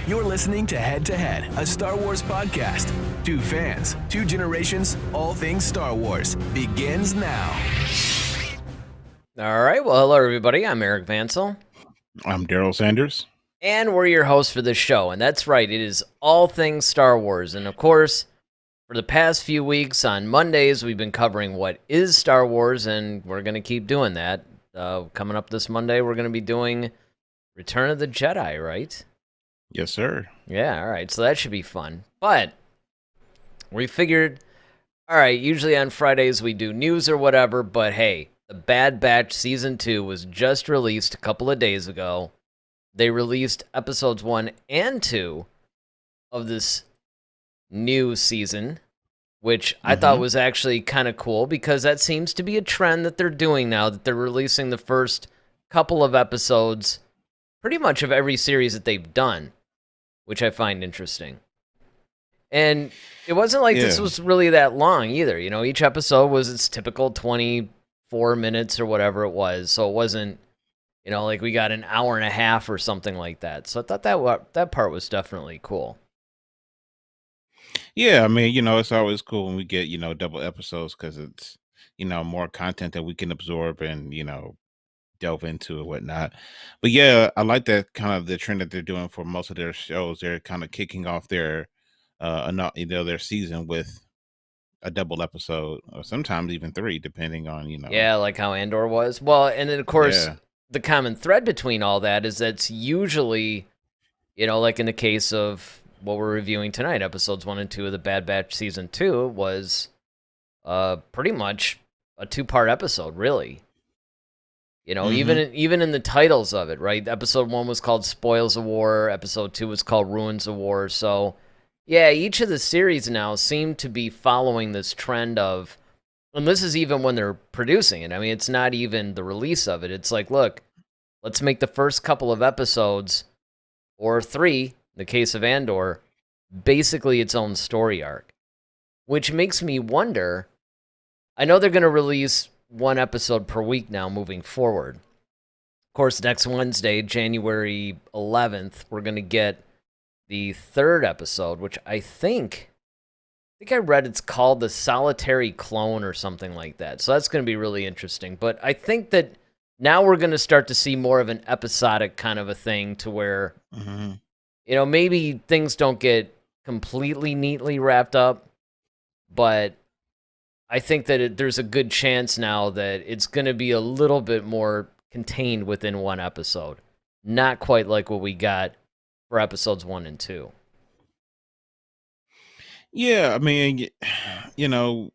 You're listening to Head to Head, a Star Wars podcast. Two fans, two generations, all things Star Wars begins now. All right, well, hello, everybody. I'm Eric Vansel. I'm Daryl Sanders. And we're your hosts for this show. And that's right, it is all things Star Wars. And of course, for the past few weeks on Mondays, we've been covering what is Star Wars, and we're going to keep doing that. Coming up this Monday, we're going to be doing Return of the Jedi, right? Yes, sir. Yeah, all right, so that should be fun. But we figured, all right, usually on Fridays we do news or whatever, but hey, The Bad Batch Season 2 was just released a couple of days ago. They released episodes 1 and 2 of this new season, which I thought was actually kind of cool because that seems to be a trend that they're doing now, that they're releasing the first couple of episodes pretty much of every series that they've done, which I find interesting. And it wasn't like this was really that long either. You know, each episode was its typical 24 minutes or whatever it was, so it wasn't, you know, like we got an hour and a half or something like that. So I thought that part was definitely cool. Yeah, I mean, you know, it's always cool when we get, you know, double episodes because it's, you know, more content that we can absorb and, you know, delve into and whatnot. But yeah, I like that kind of the trend that they're doing for most of their shows. They're kind of kicking off their, their season with a double episode, or sometimes even 3, depending on, you know. Yeah, like how Andor was. Well, and then of course, Yeah. the common thread between all that is that's usually, you know, like in the case of what we're reviewing tonight, episodes 1 and 2 of the Bad Batch Season 2 was pretty much a 2-part episode, really. You know, even in the titles of it, right? Episode 1 was called Spoils of War, episode 2 was called Ruins of War. So, yeah, each of the series now seem to be following this trend of, and this is even when they're producing it. I mean, it's not even the release of it. It's like, look, let's make the first couple of episodes, or 3, in the case of Andor, basically its own story arc. Which makes me wonder, I know they're going to release 1 episode per week now moving forward. Of course, next Wednesday, January 11th, we're going to get the 3rd episode, which I think I read it's called The Solitary Clone or something like that. So that's going to be really interesting. But I think that now we're going to start to see more of an episodic kind of a thing to where, you know, maybe things don't get completely neatly wrapped up, but I think that there's a good chance now that it's going to be a little bit more contained within 1 episode. Not quite like what we got for episodes 1 and 2. Yeah, I mean, you know,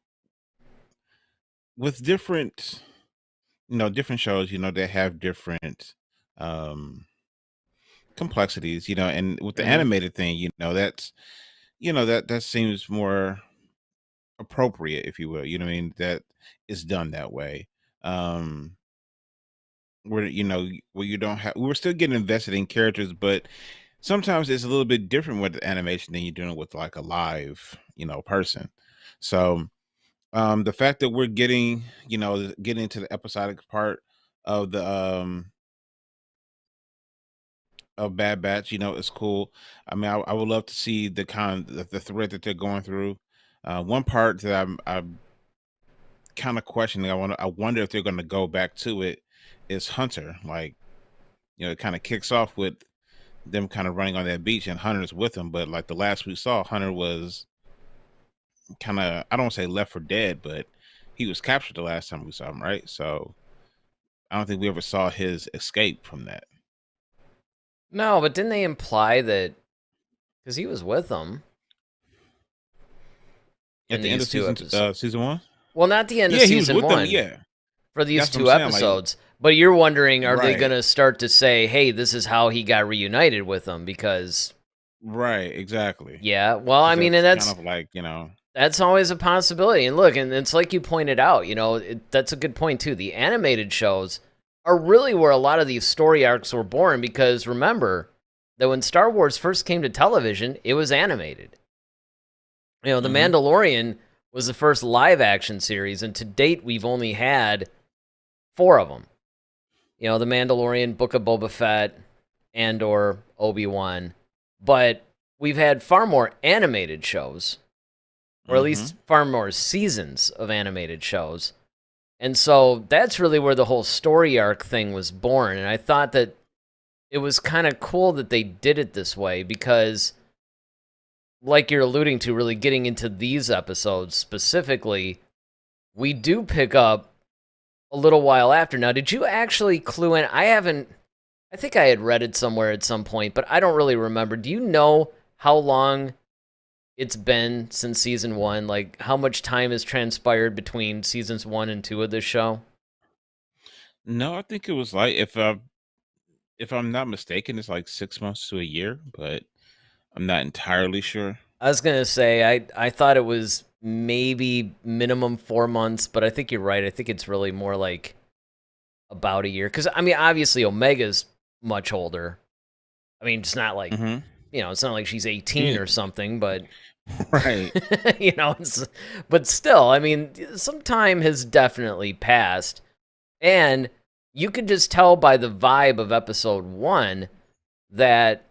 with different, different shows, you know, they have different complexities, you know, and with the animated thing, you know, that's, you know, that seems more appropriate, if you will, you know what I mean, that is done that way. Um where, you know, where you don't have, we're still getting invested in characters, but sometimes it's a little bit different with the animation than you're doing with like a live, you know, person. So the fact that we're getting, you know, getting into the episodic part of the of Bad Batch, you know, is cool. I mean, I would love to see the kind of the thread that they're going through. One part that I'm kind of questioning, I wonder if they're going to go back to it, is Hunter. Like, you know, it kind of kicks off with them kind of running on that beach and Hunter's with them, but like the last we saw, Hunter was kind of, I don't want to say left for dead, but he was captured the last time we saw him, right? So I don't think we ever saw his escape from that. No, but didn't they imply that, because he was with them At the end of season 1? Well, not the end of Yeah, he was season with 1. them, yeah. For these That's what 2 I'm saying, like- episodes. But you're wondering, are they Right. going to start to say, hey, this is how he got reunited with them? Because, Right, exactly. yeah, well, I mean, and that's kind of like, you know, that's always a possibility. And look, and it's like you pointed out, you know, that's a good point too. The animated shows are really where a lot of these story arcs were born, because remember that when Star Wars first came to television, it was animated. You know, The Mandalorian was the first live action series, and to date we've only had 4 of them. You know, The Mandalorian, Book of Boba Fett, Andor, Obi-Wan. but we've had far more animated shows, or at Mm-hmm. least far more seasons of animated shows. And so that's really where the whole story arc thing was born. And I thought that it was kind of cool that they did it this way because, like you're alluding to, really getting into these episodes specifically, we do pick up a little while after. Now, did you actually clue in? I think I had read it somewhere at some point, but I don't really remember. Do you know how long it's been since season one? Like, how much time has transpired between seasons 1 and 2 of this show? No, I think it was like if I'm not mistaken, it's like 6 months to a year, but I'm not entirely sure. I was gonna say I thought it was maybe minimum 4 months, but I think you're right. I think it's really more like about a year. Because I mean, obviously Omega's much older. I mean, it's not like Mm-hmm. it's not like she's 18 Yeah, or something, but right. but still, I mean, some time has definitely passed, and you could just tell by the vibe of episode 1 that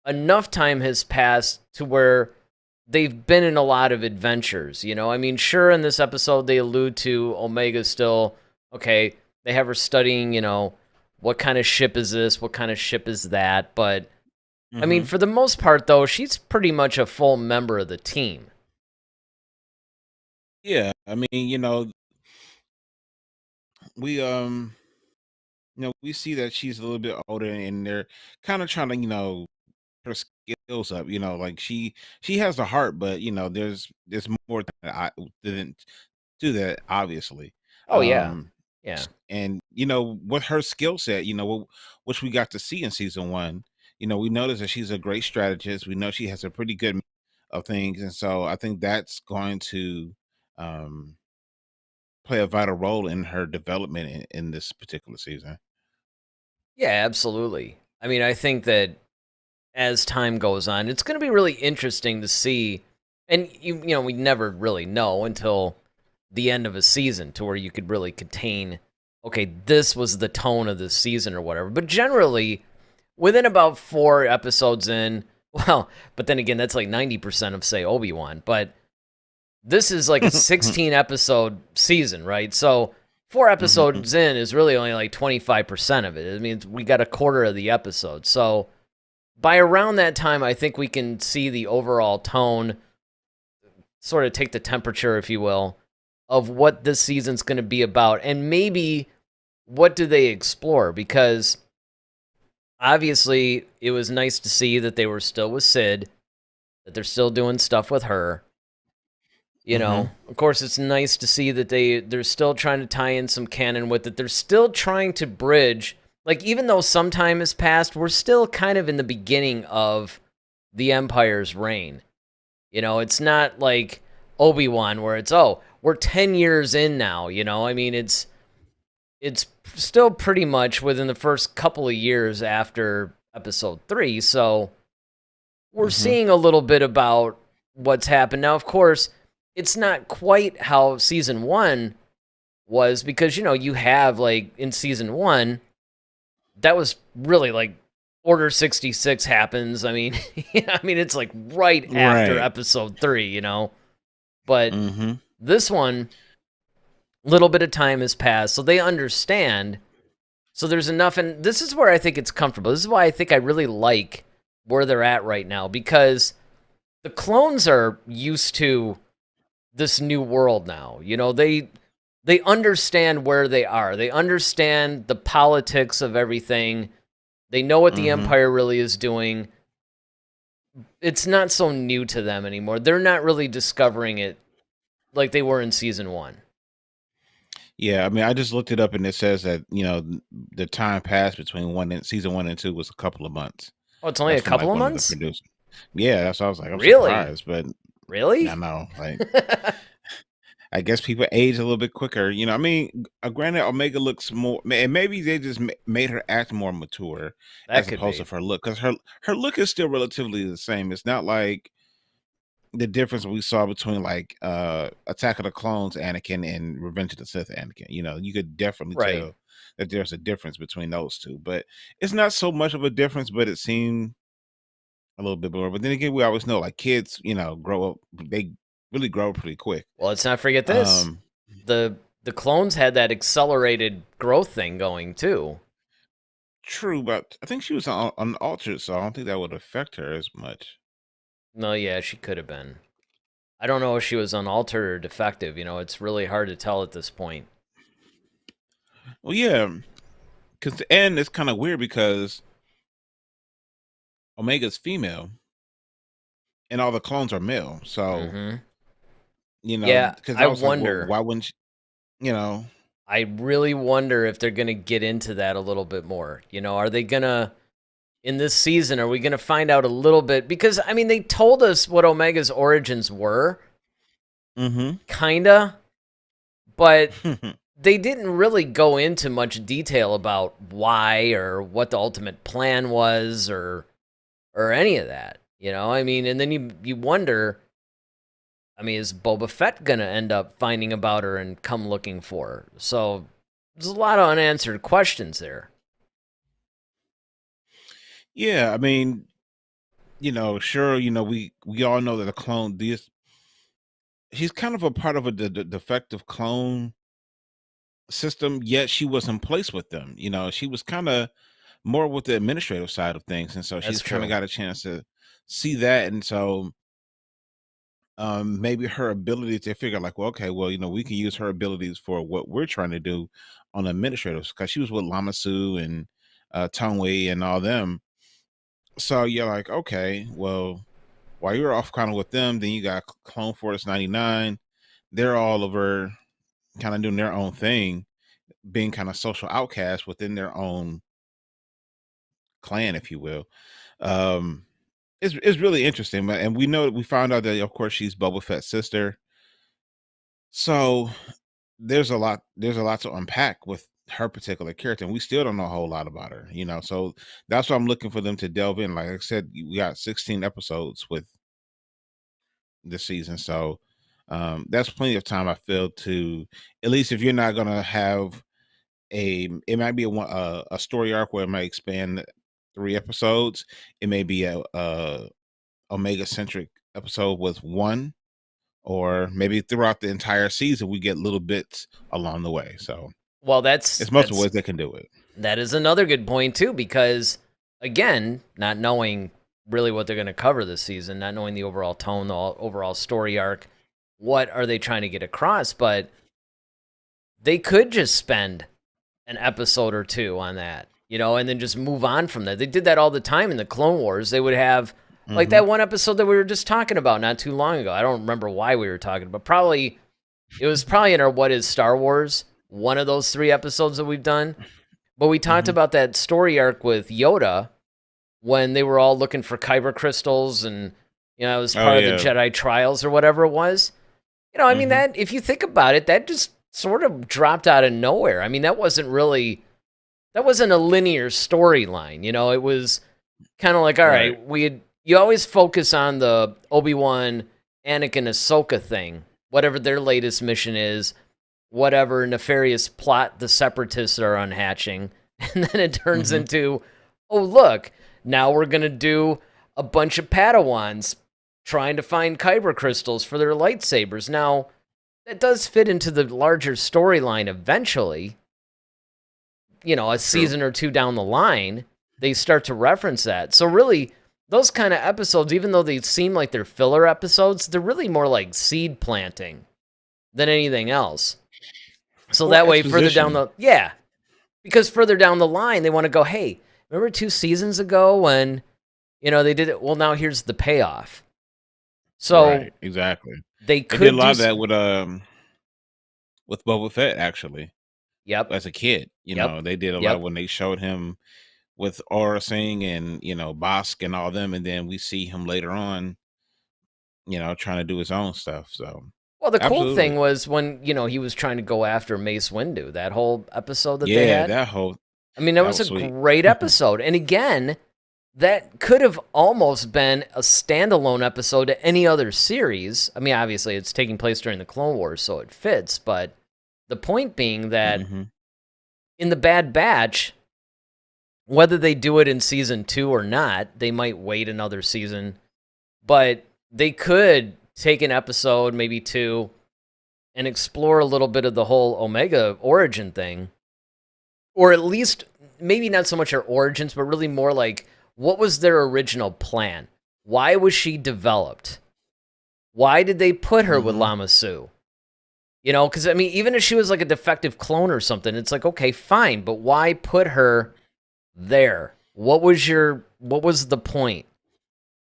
enough time has passed to where they've been in a lot of adventures. I mean, sure, in this episode they allude to Omega still. Okay, they have her studying. What kind of ship is this? What kind of ship is that? But I mean, Mm-hmm. for the most part, though, she's pretty much a full member of the team. Yeah, I mean, we we see that she's a little bit older, and they're kind of trying to, her skills up. Like she has the heart, but there's more than to that, obviously. Oh yeah, Um, yeah, and with her skill set, which we got to see in season one, we notice that she's a great strategist. We know she has a pretty good of things, and so I think that's going to um play a vital role in her development in this particular season. yeah, absolutely. I mean, I think that as time goes on, it's going to be really interesting to see. And we never really know until the end of a season to where you could really contain. Okay, this was the tone of the season or whatever. But generally, within about 4 episodes in, well, but then again, that's like 90% of say Obi-Wan. But this is like a 16 episode season, right? So 4 episodes Hmm. in is really only like 25% of it. I mean, we got a quarter of the episode. So by around that time, I think we can see the overall tone, sort of take the temperature, if you will, of what this season's going to be about. And maybe what do they explore? Because obviously, it was nice to see that they were still with Sid, that they're still doing stuff with her. Hmm. Of course, it's nice to see that they're still trying to tie in some canon with it. They're still trying to bridge, like, even though some time has passed, we're still kind of in the beginning of the Empire's reign. It's not like Obi-Wan where it's, oh, we're 10 years in now. I mean, it's still pretty much within the first couple of years after episode 3. So we're Hmm. seeing a little bit about what's happened. Now, of course, it's not quite how season 1 was because, you have, like, in season 1, that was really like Order 66 happens. I mean, I mean, it's like right after Right. episode 3. But Hmm. this one, little bit of time has passed, so they understand. So there's enough, and this is where I think it's comfortable. This is why I think I really like where they're at right now because the clones are used to this new world now. They understand where they are. They understand the politics of everything. They know what the Hmm. Empire really is doing. It's not so new to them anymore. They're not really discovering it like they were in season 1. Yeah, I mean, I just looked it up, and it says that the time passed between season one and two was a couple of months. Oh, it's only That's a from couple like of one of the months? producers. Yeah, that's why I was like, I'm Really? surprised, but I Really? know, like, I guess people age a little bit quicker. I mean, granted, Omega looks more, and maybe they just made her act more mature That as could opposed to be. her look, because her look is still relatively the same. It's not like the difference we saw between like Attack of the Clones Anakin and Revenge of the Sith Anakin. You could definitely Right. tell that there's a difference between those two, but it's not so much of a difference, but it seemed a little bit more. But then again, we always know like kids, grow up. They really grow pretty quick. Well, let's not forget this. Um, The clones had that accelerated growth thing going too. True, but I think she was on altered, so I don't think that would affect her as much. No, yeah, she could have been. I don't know if she was unaltered or defective. It's really hard to tell at this point. Well, yeah, and it's kind of weird because Omega's female and all the clones are male. So, Mm-hmm. Yeah, because I I was like, well, wonder. why wouldn't she, you know? I really wonder if they're going to get into that a little bit more. Are they going to, in this season, are we going to find out a little bit? Because, I mean, they told us what Omega's origins were, Mm-hmm. kinda, but they didn't really go into much detail about why or what the ultimate plan was or any of that. I mean, and then you wonder, I mean, is Boba Fett going to end up finding about her and come looking for her? So there's a lot of unanswered questions there. Yeah, I mean, sure, we all know that a clone, he's kind of a part of a defective clone system, yet she was in place with them. She was kind of more with the administrative side of things, and so That's she's kind of true. got a chance to see that, and so maybe her ability to figure like, well, okay, well, we can use her abilities for what we're trying to do on administrative, because she was with Lamasu and Tongwei and all them. So you're like, okay, well, while you're off kind of with them, then you got Clone Force 99. They're all over kind of doing their own thing, being kind of social outcasts within their own clan, if you will. Um, it's really interesting, and we found out that of course she's Boba Fett's sister. So there's a lot to unpack with her particular character, and we still don't know a whole lot about her. So that's why I'm looking for them to delve in. Like I said, we got 16 episodes with this season, so that's plenty of time, I feel, to, at least if you're not gonna have it might be a story arc where it might expand 3 episodes. It may be a Omega centric episode with one, or maybe throughout the entire season we get little bits along the way. So Well, it's multiple ways they can do it. that is another good point too, because again, not knowing really what they're going to cover this season, not knowing the overall tone, the overall story arc, what are they trying to get across? But they could just spend an episode or two on that, and then just move on from that. They did that all the time in the Clone Wars. They would have like that one episode that we were just talking about not too long ago. I don't remember why we were talking about. It was probably in our What is Star Wars, one of those 3 episodes that we've done. But we talked about that story arc with Yoda when they were all looking for kyber crystals, and it was part of the Jedi trials or whatever it was. I mean, that, if you think about it, that just sort of dropped out of nowhere. I mean, that wasn't a linear storyline. It was kind of like, all right, you always focus on the Obi-Wan, Anakin, Ahsoka thing, whatever their latest mission is, whatever nefarious plot the Separatists are unhatching, and then it turns into, oh, look, now we're going to do a bunch of Padawans trying to find kyber crystals for their lightsabers. Now, that does fit into the larger storyline eventually. A season or 2 down the line, they start to reference that. So really, those kind of episodes, even though they seem like they're filler episodes, they're really more like seed planting than anything else. So that way, further down because further down the line, they want to go, hey, remember 2 seasons ago when, they did it? Well, now here's the payoff. So right, exactly. They did a lot of that with Boba Fett, actually. Yep. As a kid, they did a lot when they showed him with Aura Singh and Bosk and all them, and then we see him later on, trying to do his own stuff. So, well, the cool thing was when he was trying to go after Mace Windu. That whole episode that they had. that whole. I mean, that was a sweet. Great episode, and again, that could have almost been a standalone episode to any other series. I mean, obviously, it's taking place during the Clone Wars, so it fits. But the point being that in the Bad Batch, Whether they do it in season 2 or not, they might wait another season, but they could take an episode, maybe 2, and explore a little bit of the whole Omega origin thing. Or at least, maybe not so much her origins, but really more like, what was their original plan? Why was she developed? Why did they put her with Lama Su? You know, because, I mean, even if she was like a defective clone or something, it's like, okay, fine, but why put her there? What was the point?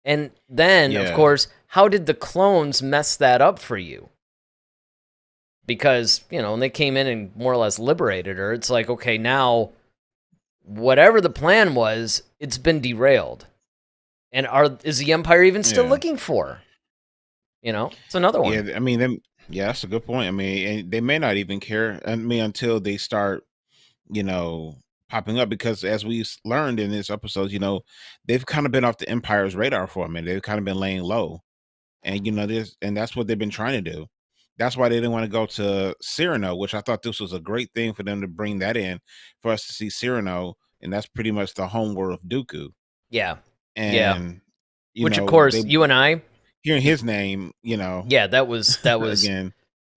And then, of Yeah. course, how did the clones mess that up for you? Because, you know, when they came in and more or less liberated her, it's like, okay, now whatever the plan was, it's been derailed. And is the Empire even still Yeah. looking for her? You know, it's another one. Yeah, I mean, yeah, that's a good point. I mean, and they may not even care. I mean, until they start, you know, popping up, because as we learned in this episode, you know, they've kind of been off the Empire's radar for a minute. They've kind of been laying low, and you know this, and that's what they've been trying to do. That's why they didn't want to go to Cyrano, which I thought this was a great thing for them to bring that in, for us to see Cyrano, and that's pretty much the homeworld of Dooku. Yeah. Yeah. And you Which, of know, course, they you and I, hearing his name, you know, yeah, that was again.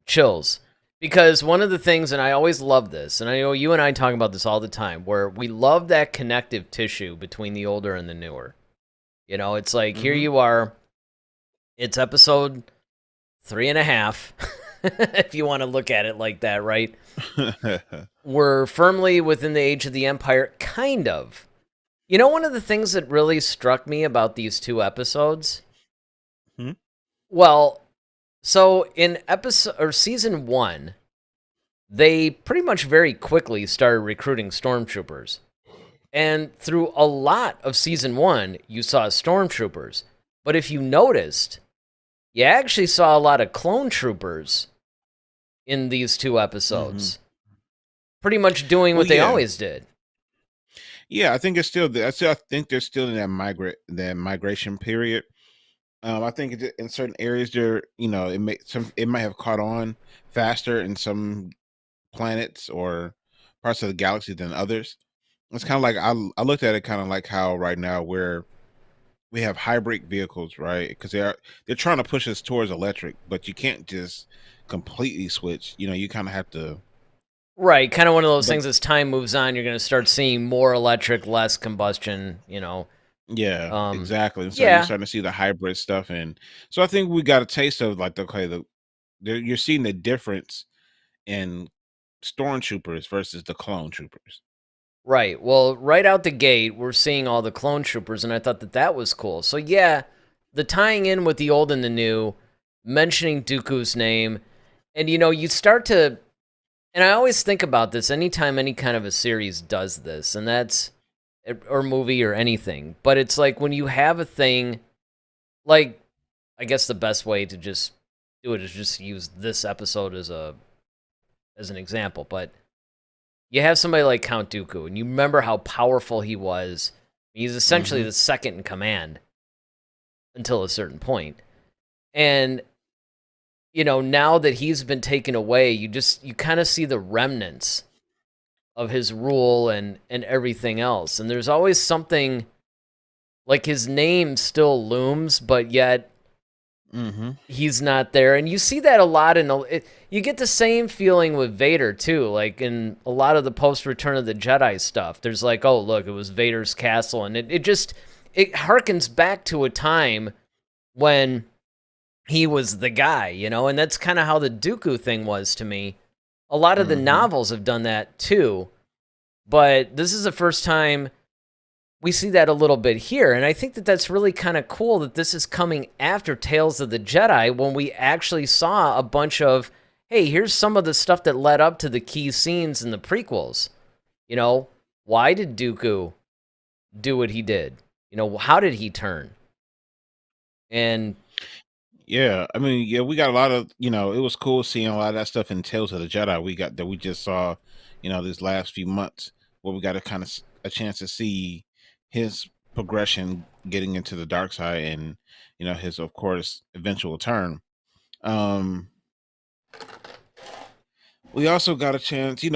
chills. Because one of the things, and I always love this, and I know you and I talk about this all the time, where we love that connective tissue between the older and the newer. You know, it's like, here you are, it's episode 3.5, if you want to look at it like that, right? We're firmly within the age of the Empire, kind of. You know, one of the things that really struck me about these 2 episodes? Hmm? Well, so in season 1, they pretty much very quickly started recruiting stormtroopers. And through a lot of season 1, you saw stormtroopers. But if you noticed, you actually saw a lot of clone troopers in these 2 episodes. Pretty much doing what they always did. Yeah, I think it's still. I think they're still in that migration period. I think in certain areas there, you know, it might have caught on faster in some planets or parts of the galaxy than others. It's kind of like I looked at it kind of like how right now where we have hybrid vehicles, right? Because they're trying to push us towards electric, but you can't just completely switch. You know, you kind of have to. Right, kind of one of those But things. As time moves on, you're going to start seeing more electric, less combustion. You know, yeah, exactly. And so you're yeah, starting to see the hybrid stuff, and so I think we got a taste of like you're seeing the difference in stormtroopers versus the clone troopers. right. Well, right out the gate, we're seeing all the clone troopers, and I thought that was cool. So yeah, the tying in with the old and the new, mentioning Dooku's name, and you know, you start to, and I always think about this anytime any kind of a series does this, and that's, or movie or anything, but it's like when you have a thing, like, I guess the best way to just do it is just use this episode as an example, but you have somebody like Count Dooku, and you remember how powerful he was. He's essentially the second in command until a certain point. And, you know, now that he's been taken away, you kind of see the remnants of his rule and everything else. And there's always something, like, his name still looms, but yet he's not there. And you see that a lot you get the same feeling with Vader too, like in a lot of the post Return of the Jedi stuff. There's like, oh look, it was Vader's castle, and it harkens back to a time when he was the guy, you know. And that's kind of how the Dooku thing was to me. A lot of the novels have done that too, but this is the first time we see that a little bit here, and I think that's really kind of cool that this is coming after Tales of the Jedi, when we actually saw a bunch of, hey, here's some of the stuff that led up to the key scenes in the prequels. You know, why did Dooku do what he did? You know, how did he turn? And Yeah, I mean, yeah, we got a lot of, you know, it was cool seeing a lot of that stuff in Tales of the Jedi. We just saw, you know, these last few months, where we got a kind of a chance to see his progression getting into the dark side, and you know, his, of course, eventual turn. Um We also got a chance, seeing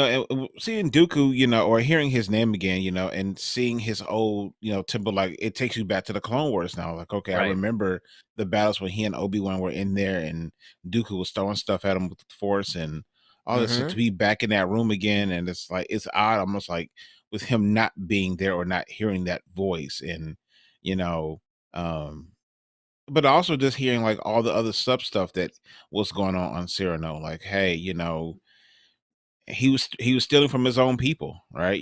Dooku, or hearing his name again, and seeing his old, temple. Like it takes you back to the Clone Wars now. Like, okay, I Right. remember the battles when he and Obi-Wan were in there, and Dooku was throwing stuff at him with the Force and all this. So to Mm-hmm. be back in that room again, and it's like it's odd, almost like with him not being there or not hearing that voice, and you know, um, but also just hearing like all the other sub stuff that was going on Cyrano. Like, hey, he was stealing from his own people, right?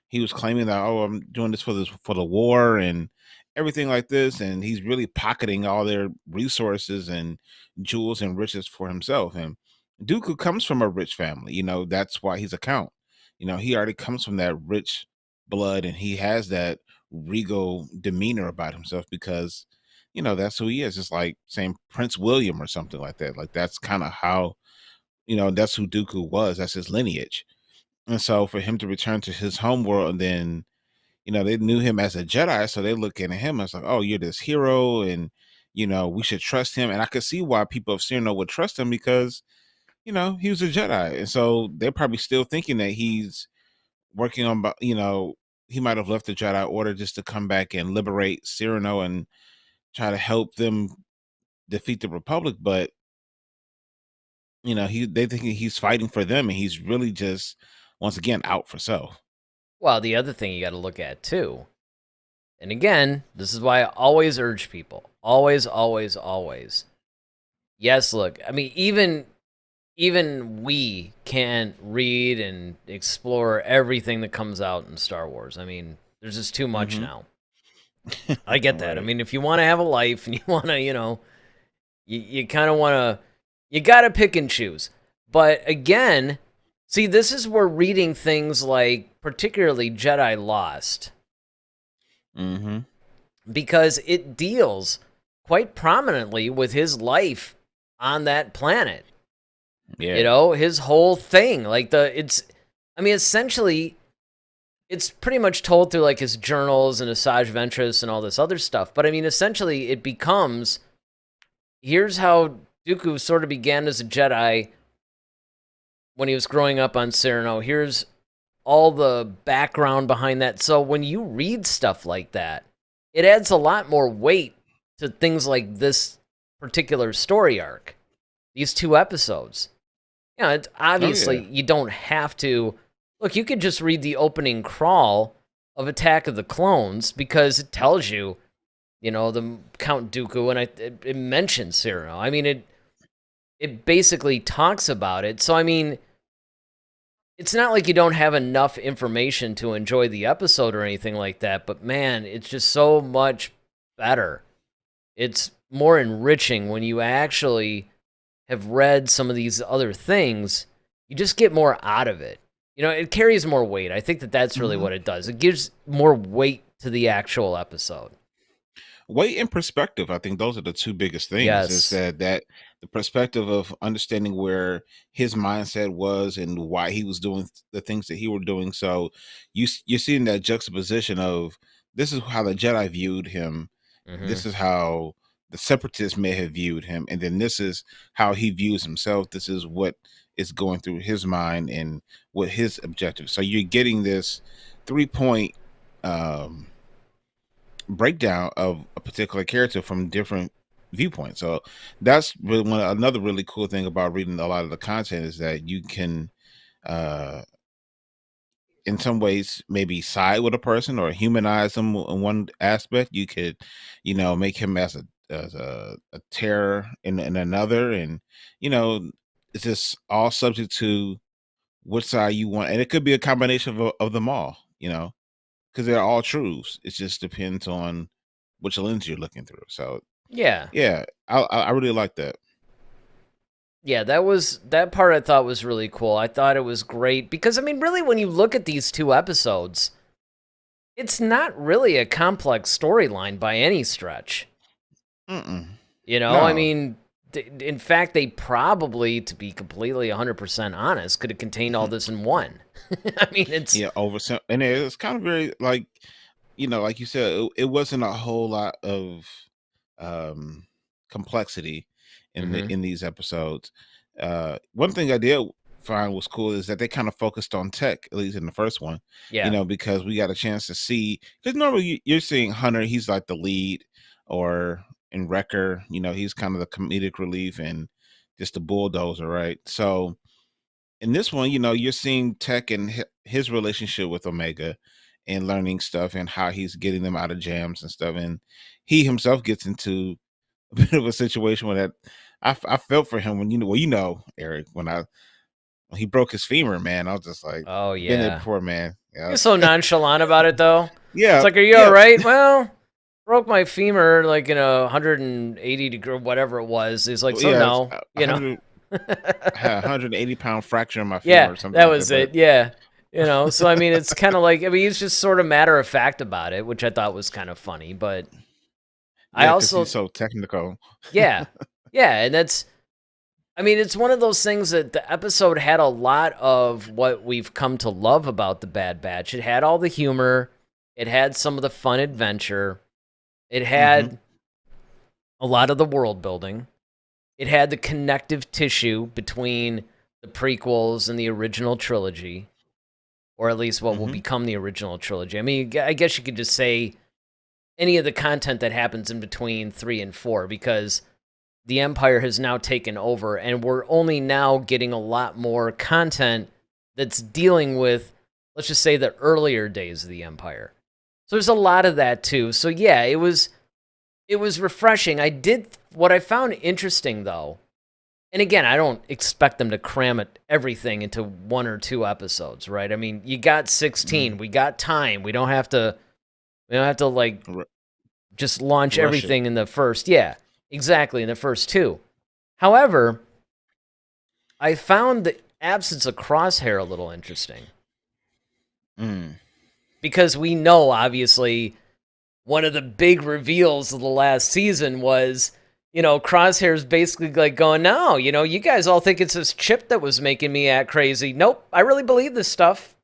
He was claiming that, oh, I'm doing this for the war and everything like this, and he's really pocketing all their resources and jewels and riches for himself. And Dooku comes from a rich family, that's why he's a count. He already comes from that rich blood, and he has that regal demeanor about himself because that's who he is. It's like saying Prince William or something like that. Like that's kind of how that's who Dooku was. That's his lineage. And so for him to return to his home world, and then, they knew him as a Jedi, so they looking at him as like, oh, you're this hero, and we should trust him. And I could see why people of Cyrano would trust him because, he was a Jedi. And so they're probably still thinking that he's working on, he might have left the Jedi Order just to come back and liberate Cyrano and try to help them defeat the Republic. But they think he's fighting for them, and he's really just once again out for self. Well, the other thing you got to look at too, and again, this is why I always urge people, always, always, always. Yes, look, I mean, even we can't read and explore everything that comes out in Star Wars. I mean, there's just too much Hmm. now. I get that. I Right. mean, if you want to have a life and you want to, you kind of want to, you got to pick and choose. But again, see, this is where reading things like, particularly Jedi Lost, Hmm. because it deals quite prominently with his life on that planet. Yeah. His whole thing, like I mean, essentially, it's pretty much told through like his journals and his Sage Ventress and all this other stuff. But I mean, essentially, it becomes here's how Dooku sort of began as a Jedi when he was growing up on Cyrano. Here's all the background behind that. So when you read stuff like that, it adds a lot more weight to things like this particular story arc, these two episodes. It's Oh obviously yeah. you don't have to look. You could just read the opening crawl of Attack of the Clones because it tells you, the Count Dooku, and it mentions Cyrano. I mean, it basically talks about it. So I mean, it's not like you don't have enough information to enjoy the episode or anything like that. But man, it's just so much better. It's more enriching when you actually have read some of these other things. You just get more out of it. It carries more weight. I think that's really Hmm. what it does. It gives more weight to the actual episode. Weight and perspective. I think those are the two biggest things. Is Yes. that the perspective of understanding where his mindset was and why he was doing the things that he were doing. So you're seeing that juxtaposition of this is how the Jedi viewed him. Hmm. This is how the separatists may have viewed him, and then this is how he views himself. This is what is going through his mind and what his objectives. So you're getting this 3 point um breakdown of a particular character from different viewpoints. So that's really another really cool thing about reading a lot of the content is that you can uh in some ways maybe side with a person or humanize them in one aspect. You could make him as a terror in another, and it's just all subject to which side you want, and it could be a combination of them all, because they're all truths. It just depends on which lens you're looking through. So Yeah. yeah, I really like that. Yeah, that part I thought was really cool. I thought it was great because I mean, really, when you look at these two episodes, it's not really a complex storyline by any stretch. Mm-mm. I No. mean, in fact, they probably, to be completely 100% honest, could have contained all this in one. I mean, it's Yeah, over some, and it's kind of very like, like you said, it wasn't a whole lot of complexity hmm in these episodes. One thing I did find was cool is that they kind of focused on Tech, at least in the first one. Yeah. Because we got a chance to see. Because normally you're seeing Hunter, he's like the lead, or in Wrecker, he's kind of the comedic relief and just the bulldozer, right? So in this one, you're seeing Tech and his relationship with Omega, and learning stuff and how he's getting them out of jams and stuff, and he himself gets into a bit of a situation where that I felt for him when Eric, when he broke his femur, man. I was just like, Oh been there yeah. before, man. Yeah, You're so nonchalant about it though. It's yeah, like, are you all yeah. right? Well, broke my femur like in a 180 degree, whatever it was. He's like, so Yeah, it's no, you know. 100, I had a 180-pound fracture in my femur Yeah, or something that like was that. it. Yeah. So I mean, it's kind of like, I mean, he's just sort of matter of fact about it, which I thought was kind of funny. But I Yeah, because he's also, so technical. yeah, yeah. And I mean, it's one of those things that the episode had a lot of what we've come to love about the Bad Batch. It had all the humor, it had some of the fun adventure, it Hmm. had a lot of the world building, it had the connective tissue between the prequels and the original trilogy, or at least what will Hmm. become the original trilogy. I mean, I guess you could just say any of the content that happens in between 3 and 4, because the Empire has now taken over, and we're only now getting a lot more content that's dealing with, let's just say, the earlier days of the Empire. So there's a lot of that too. So yeah, it was refreshing. What I found interesting though, and again, I don't expect them to cram everything into 1 or 2 episodes, right? I mean, you got 16, Hmm. we got time. We don't have to like just launch Rush it. everything in the first. Yeah, exactly, in the first 2. However, I found the absence of Crosshair a little interesting Mm. because we know, obviously, one of the big reveals of the last season was, Crosshair's basically like going, no, you guys all think it's this chip that was making me act crazy. Nope, I really believe this stuff.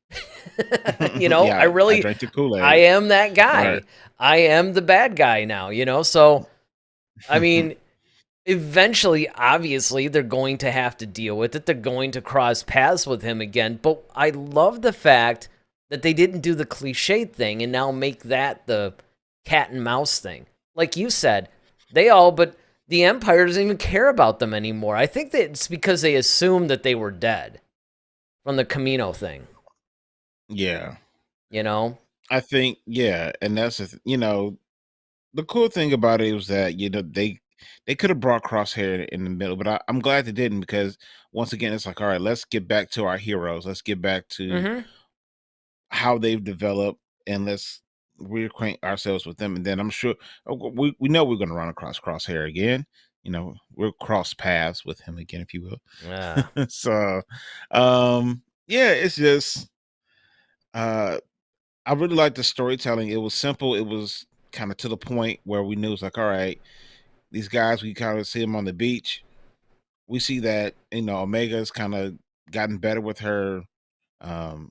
Yeah, I drank the I Kool-Aid. am that Right. guy. I am the bad guy now, So, I mean, eventually, obviously, they're going to have to deal with it. They're going to cross paths with him again. But I love the fact that they didn't do the cliche thing and now make that the cat and mouse thing. Like you said, but the Empire doesn't even care about them anymore. I think that it's because they assumed that they were dead from the Camino thing, Yeah. you know? I think, yeah, and that's the cool thing about it was that they could have brought Crosshair in the middle, but I'm glad they didn't, because once again it's like, all right, let's get back to our heroes. Let's get back to Mm-hmm. how they've developed, and let's reacquaint ourselves with them. And then I'm sure we know we're going to run across Crosshair again. We'll cross paths with him again, if you Yeah. will. So, yeah, it's just uh I really like the storytelling. It was simple. It was kind of to the point where we knew it's like, all right, these guys, we kind of see them on the beach. We see that, Omega's kind of gotten better with her.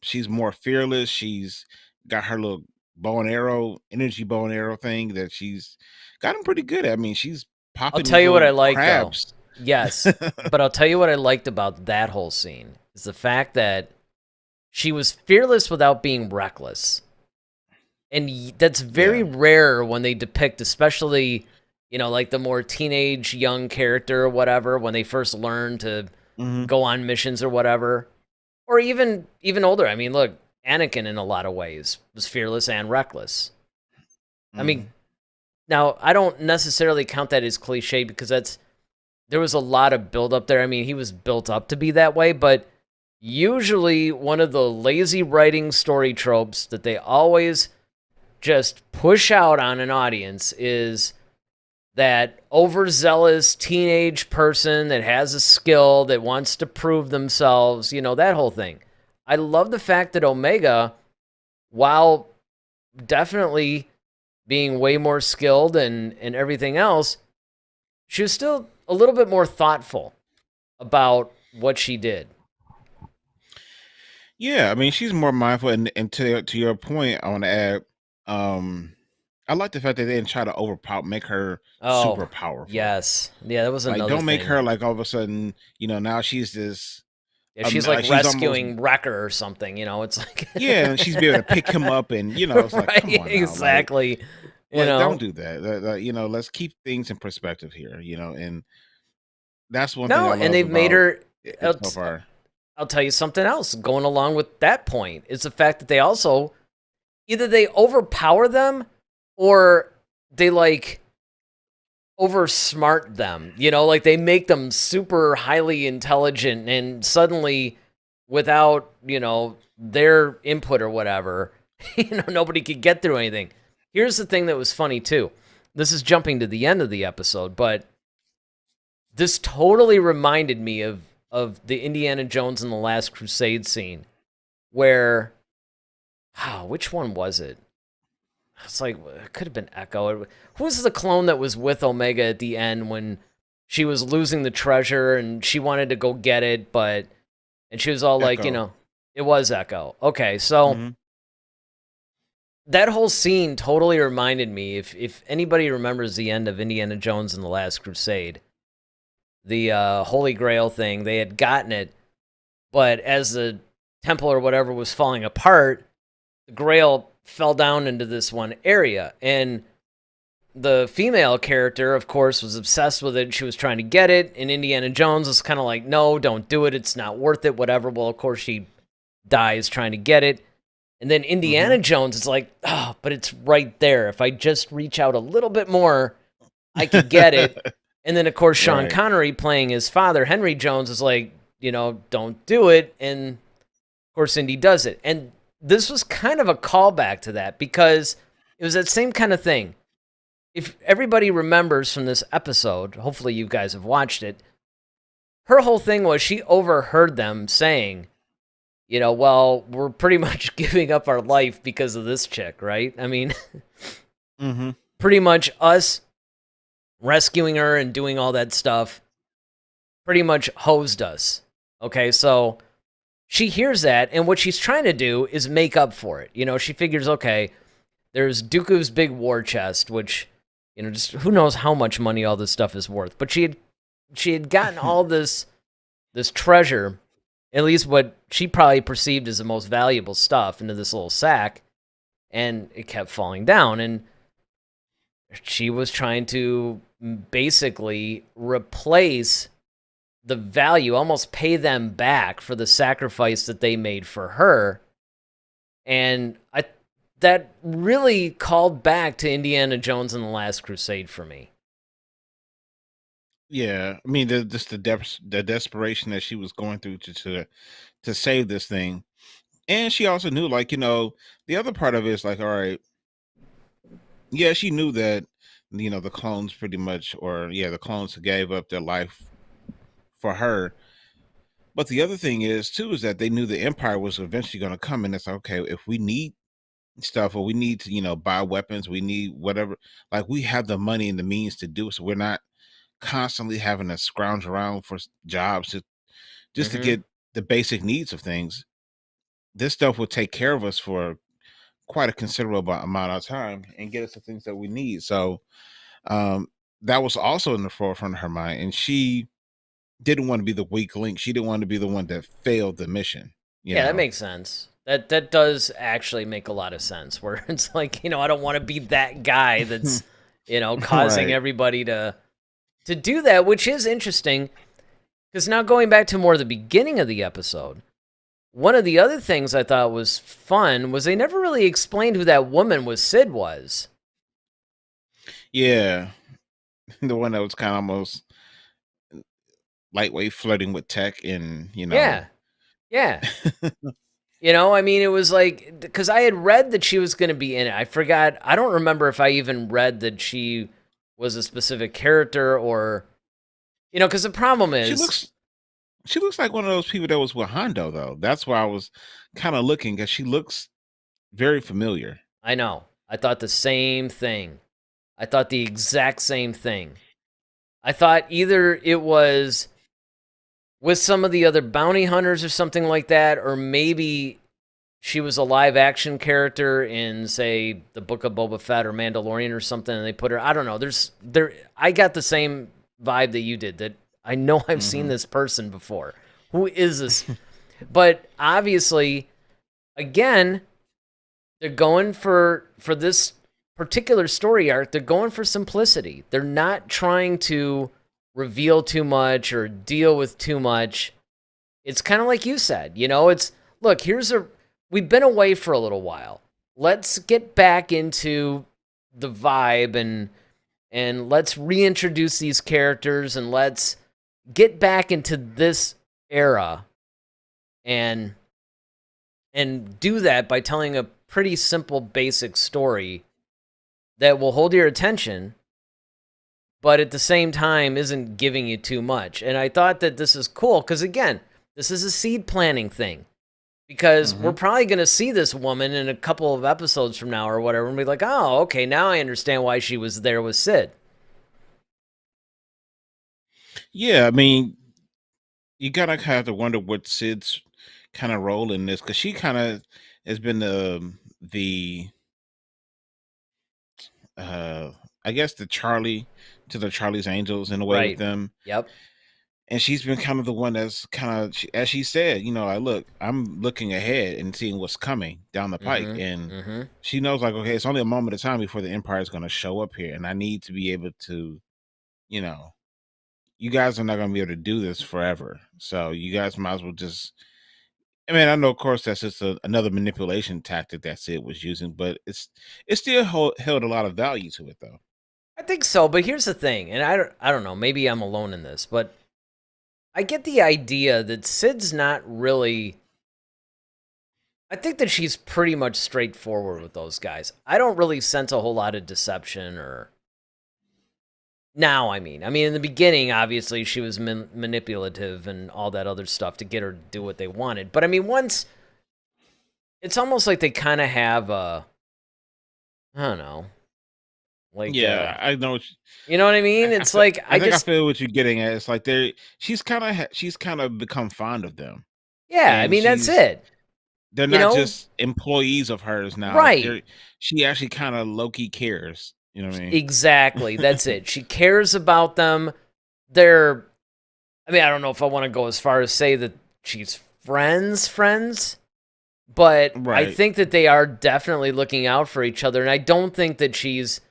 She's more fearless. She's got her little bow and arrow thing that she's gotten pretty good at. I mean, she's I'll popping tell these you what I little like, though. crabs. Yes, but I'll tell you what I liked about that whole scene is the fact that she was fearless without being reckless. And that's very Yeah. rare when they depict, especially, like the more teenage young character or whatever, when they first learn to Hmm. go on missions or whatever. Or even older. I mean, look, Anakin in a lot of ways was fearless and reckless. I mean, Hmm. now I don't necessarily count that as cliche because there was a lot of build up there. I mean, he was built up to be that way, but usually one of the lazy writing story tropes that they always just push out on an audience is that overzealous teenage person that has a skill that wants to prove themselves, that whole thing. I love the fact that Omega, while definitely being way more skilled and everything else, she was still a little bit more thoughtful about what she did. Yeah, I mean, she's more mindful, and to your point, I want to add, um, I like the fact that they didn't try to overpower, make her Oh, super powerful. yes. Yeah, that was Like, another don't make thing. her like all of a sudden, now she's this Yeah, she's like she's almost rescuing Wrecker or something, it's like yeah, and she's be able to pick him up, and it's like, right, come on now, exactly. don't do that. Let's keep things in perspective here, and that's one thing No, I and love they've made about her it so far. I'll tell you something else going along with that point is the fact that they also either they overpower them or they like oversmart them, like they make them super highly intelligent and suddenly without, their input or whatever, nobody could get through anything. Here's the thing that was funny too. This is jumping to the end of the episode, but this totally reminded me of the Indiana Jones and the Last Crusade scene where, which one was it? It's like, it could have been Echo. Who was the clone that was with Omega at the end when she was losing the treasure and she wanted to go get it, and she was all like, Echo. it was Echo. Okay, so that whole scene totally reminded me, if anybody remembers the end of Indiana Jones and the Last Crusade, the Holy Grail thing, they had gotten it, but as the temple or whatever was falling apart, the Grail fell down into this one area, and the female character, of course, was obsessed with it. She was trying to get it, and Indiana Jones was kind of like, no, don't do it, it's not worth it, whatever. Well, of course, she dies trying to get it, and then Indiana Jones is like, oh, but it's right there. If I just reach out a little bit more, I could get it. And then, of course, Sean Connery playing his father, Henry Jones, is like, don't do it, and of course, Indy does it. And this was kind of a callback to that because it was that same kind of thing. If everybody remembers from this episode, hopefully you guys have watched it, her whole thing was she overheard them saying, well, we're pretty much giving up our life because of this chick, right? I mean, pretty much us rescuing her and doing all that stuff pretty much hosed us. Okay, so she hears that, and what she's trying to do is make up for it. She figures, okay, there's Dooku's big war chest, which, just who knows how much money all this stuff is worth. But she had gotten all this treasure, at least what she probably perceived as the most valuable stuff, into this little sack, and it kept falling down. And she was trying to basically replace the value, almost pay them back for the sacrifice that they made for her. And that really called back to Indiana Jones and the Last Crusade for me. Yeah, I mean, the desperation that she was going through to save this thing, and she also knew, like, the other part of it is like, all right, yeah, she knew that, the clones pretty much, the clones gave up their life for her. But the other thing is too is that they knew the Empire was eventually going to come, and it's like, okay, if we need stuff or we need to, buy weapons, we need whatever, like, we have the money and the means to do it, so we're not constantly having to scrounge around for jobs to get the basic needs of things. This stuff will take care of us for quite a considerable amount of time and get us the things that we need. So that was also in the forefront of her mind, and she didn't want to be the weak link. She didn't want to be the one that failed the mission. That makes sense. That does actually make a lot of sense, where it's like, I don't want to be that guy that's, causing everybody to do that, which is interesting. Because now going back to more the beginning of the episode, one of the other things I thought was fun was they never really explained who that woman with Sid was. Yeah. The one that was kind of almost lightweight flirting with tech and, Yeah. I mean, it was like, because I had read that she was going to be in it. I forgot. I don't remember if I even read that she was a specific character or, because the problem is she looks like one of those people that was with Hondo, though. That's why I was kind of looking, because she looks very familiar. I know. I thought the same thing. I thought the exact same thing. I thought either it was with some of the other bounty hunters or something like that, or maybe she was a live action character in, say, the Book of Boba Fett or Mandalorian or something, and they put her, I don't know. I got the same vibe that you did, that I know I've seen this person before. Who is this? But obviously, again, they're going for this particular story arc. They're going for simplicity. They're not trying to reveal too much or deal with too much. It's kind of like you said, it's look, we've been away for a little while. Let's get back into the vibe and let's reintroduce these characters and let's get back into this era and do that by telling a pretty simple basic story that will hold your attention but at the same time isn't giving you too much. And I thought that this is cool because, again, this is a seed planting thing. Because we're probably going to see this woman in a couple of episodes from now or whatever and be like, oh, okay, now I understand why she was there with Sid. Yeah, I mean, you gotta have to wonder what Sid's kind of role in this, because she kind of has been the uh I guess the Charlie to the Charlie's Angels in a way with Right. them. Yep. And she's been kind of the one that's kind of, as she said, I'm looking ahead and seeing what's coming down the pike. And she knows, like, okay, it's only a moment of time before the Empire is going to show up here. And I need to be able to, you know, you guys are not going to be able to do this forever. So you guys might as well just, I mean, I know, of course, that's just another manipulation tactic that Sid was using, but it still held a lot of value to it, though. I think so, but here's the thing, and I don't know, maybe I'm alone in this, but I get the idea that Sid's not really. I think that she's pretty much straightforward with those guys. I don't really sense a whole lot of deception or. Now, I mean, in the beginning, obviously, she was manipulative and all that other stuff to get her to do what they wanted. But I mean, once it's almost like they kind of have a, I don't know, like Yeah, I know. You know what I mean? It's like I think I feel what you're getting at. It's like she's kind of become fond of them. Yeah, I And mean that's it. They're not just employees of hers now. Right. She actually kind of low-key cares. You know what I mean? Exactly. That's it. She cares about them. They're, I don't know if I want to go as far as say that she's friends, but Right. I think that they are definitely looking out for each other, and I don't think that she's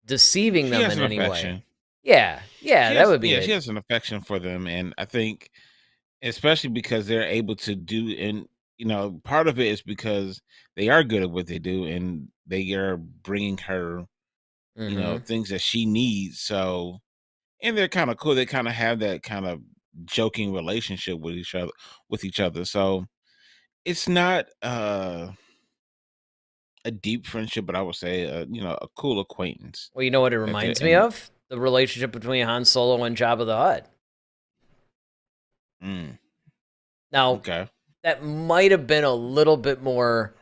deceiving them in any way. Yeah, that would be it. She has an affection for them, and I think, especially because they're able to do, and part of it is because they are good at what they do, and they are bringing her, things that she needs. So, and they're kind of cool. They kind of have that kind of joking relationship with each other. So it's not a deep friendship, but I would say, a cool acquaintance. Well, you know what it reminds me of? The relationship between Han Solo and Jabba the Hutt. Now, okay, that might have been a little bit more.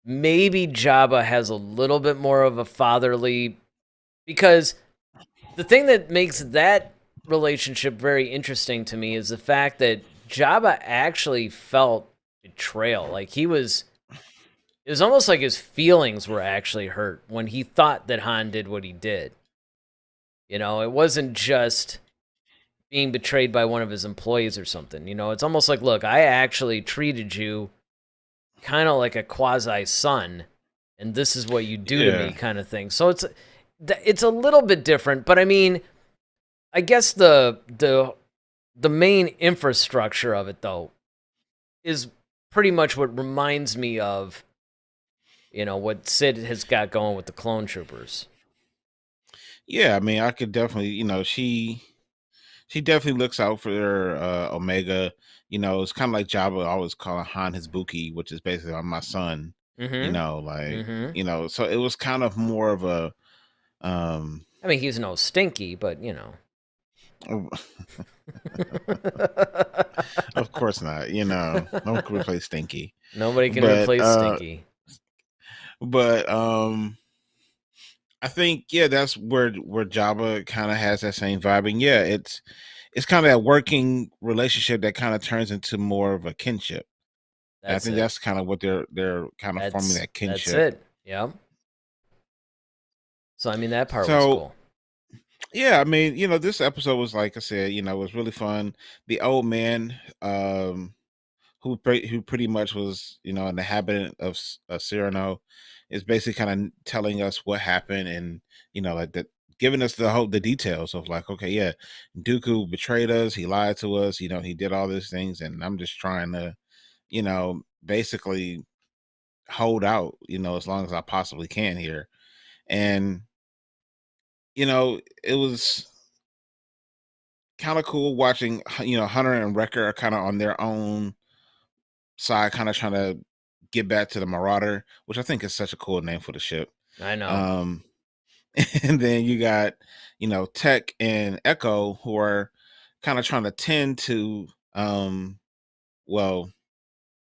Maybe Jabba has a little bit more of a fatherly, because the thing that makes that relationship very interesting to me is the fact that Jabba actually felt betrayal. Like it was almost like his feelings were actually hurt when he thought that Han did what he did. It wasn't just being betrayed by one of his employees or something. It's almost like, look, I actually treated you kind of like a quasi son, and this is what you do to me, kind of thing. So it's a little bit different, but I guess the main infrastructure of it though is pretty much what reminds me of what Sid has got going with the clone troopers. Yeah, I could definitely, she definitely looks out for her Omega. It's kind of like Jabba always calling Han his Buki, which is basically my son. So it was kind of more of a he's no Stinky, but of course not. No one can replace Stinky. Nobody can replace Stinky. But I think, that's where Jabba kind of has that same vibe, and it's kind of that working relationship that kind of turns into more of a kinship. I think that's kind of what they're kind of forming, that kinship. That's it. Yeah. So that part was cool. Yeah, this episode was, like I said, was really fun. The old man, who pretty much was, an inhabitant of Cyrano, is basically kind of telling us what happened, and like that, giving us the details of like, okay, yeah, Dooku betrayed us, he lied to us, he did all these things, and I'm just trying to, basically hold out, as long as I possibly can here. And it was kind of cool watching, Hunter and Wrecker are kind of on their own side, kind of trying to get back to the Marauder, which I think is such a cool name for the ship. I know. Um, and then you got, Tech and Echo, who are kind of trying to tend to, well,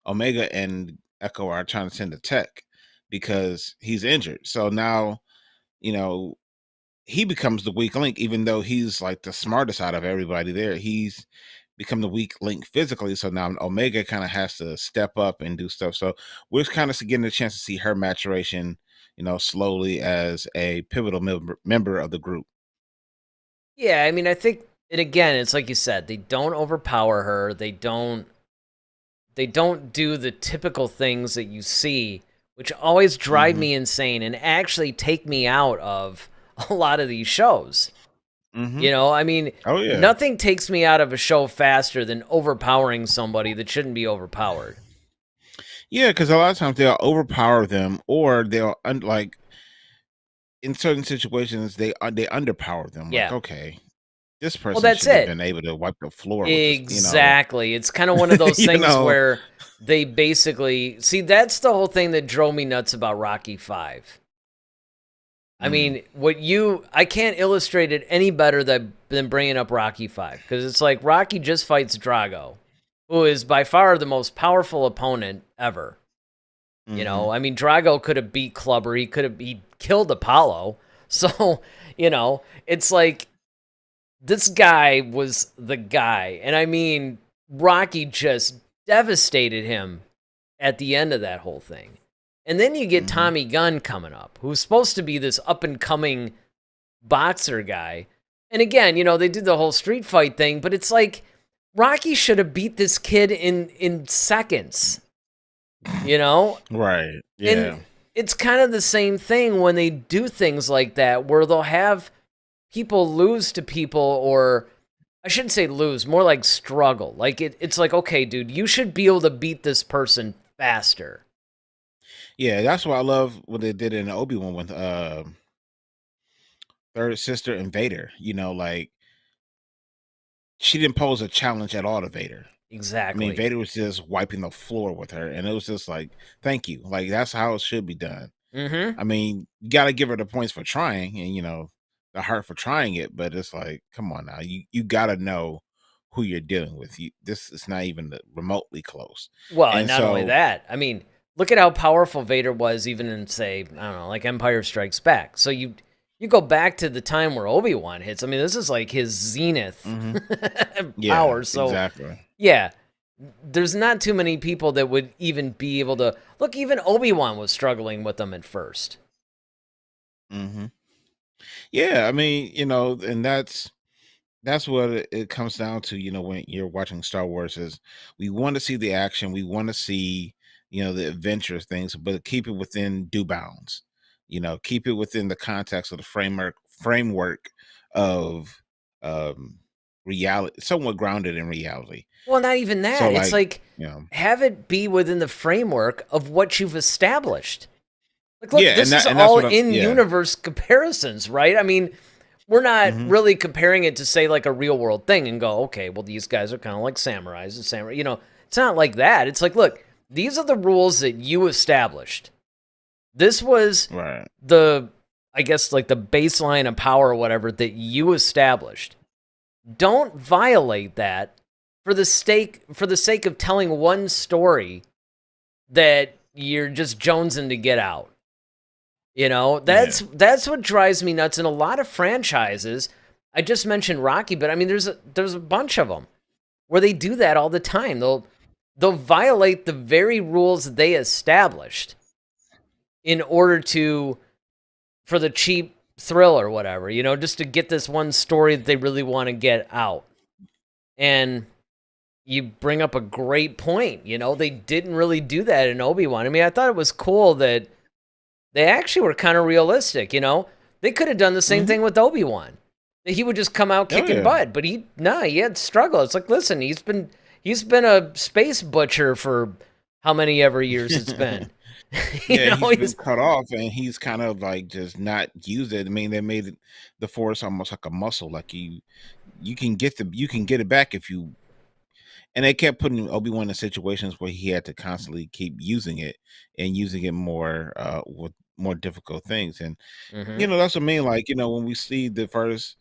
Omega and Echo are trying to tend to Tech because he's injured. So now, you know, he becomes the weak link, even though he's like the smartest out of everybody there. He's become the weak link physically. So now Omega kind of has to step up and do stuff. So we're kind of getting a chance to see her maturation, slowly as a pivotal member of the group. Yeah, I mean, I think, and again, it's like you said, they don't overpower her. They don't do the typical things that you see, which always drive Mm-hmm. me insane and actually take me out of a lot of these shows. Mm-hmm. I mean, Oh yeah. nothing takes me out of a show faster than overpowering somebody that shouldn't be overpowered. Yeah, because a lot of times they'll overpower them, or they'll like in certain situations they underpower them. Like, Yeah. okay, this Well, person that's should have it. been able to wipe the floor with this, Exactly. It's kind of one of those you things know. where they basically see that's the whole thing that drove me nuts about Rocky 5. I Mm, mean, I can't illustrate it any better than bringing up Rocky 5 because it's like Rocky just fights Drago, who is by far the most powerful opponent ever. mm-hmm. I mean, Drago could have beat Clubber, he killed Apollo. So, it's like this guy was the guy. And I mean, Rocky just devastated him at the end of that whole thing. And then you get Mm-hmm. Tommy Gunn coming up, who's supposed to be this up and coming boxer guy. And again, they did the whole street fight thing, but it's like Rocky should have beat this kid in seconds, you know? Right. And Yeah. it's kind of the same thing when they do things like that where they'll have people lose to people, or I shouldn't say lose, more like struggle. Like it's like, okay, dude, you should be able to beat this person faster. Yeah, that's why I love what they did in Obi-Wan with Third Sister and Vader. Like she didn't pose a challenge at all to Vader. I mean, Exactly. Vader was just wiping the floor with her, and it was just like, thank you. Like that's how it should be done. Mm-hmm. I mean, you got to give her the points for trying, and the heart for trying it. But it's like, come on now, you got to know who you're dealing with. This is not even remotely close. Well, and And not only so, that, I mean, look at how powerful Vader was even in, say, I don't know, like Empire Strikes Back. So you go back to the time where Obi-Wan hits. I mean, this is like his zenith mhm, yeah, power. So, exactly. yeah, there's not too many people that would even be able to look. Even Obi-Wan was struggling with them at first. Hmm. Yeah, I mean, and that's what it comes down to. When you're watching Star Wars, is we want to see the action, we want to see the adventurous things, but keep it within due bounds. Keep it within the context of the framework of um reality, somewhat grounded in reality. Well, not even So that. It's like, like have it be within the framework of what you've established. Like, look, yeah, and this is that's all what I'm, in yeah. universe comparisons, right? I mean, we're not Hmm. really comparing it to say like a real world thing and go, okay, well, these guys are kind of like samurais and samurai. It's not like that. It's like, look, these are the rules that you established. This was Right. I guess, like the baseline of power or whatever that you established. Don't violate that for the sake of telling one story that you're just jonesing to get out. Yeah. That's what drives me nuts in a lot of franchises. I just mentioned Rocky, but I mean there's a bunch of them where they do that all the time. They'll violate the very rules they established in order to for the cheap thrill or whatever, just to get this one story that they really want to get out. And you bring up a great point. You know, they didn't really do that in Obi-Wan. I mean, I thought it was cool that they actually were kind of realistic, you know? They could have done the same Mhm. thing with Obi-Wan. He would just come out Oh kicking yeah. butt, but he had struggle. It's like, listen, he's been a space butcher for how many ever years it's been. You Yeah, know, he's been he's cut off and he's kind of like just not used it. I mean, they made the force almost like a muscle. Like you can get it back if you, and they kept putting Obi-Wan in situations where he had to constantly keep using it and using it more with more difficult things. And Mhm. that's what I mean. Like, when we see the first,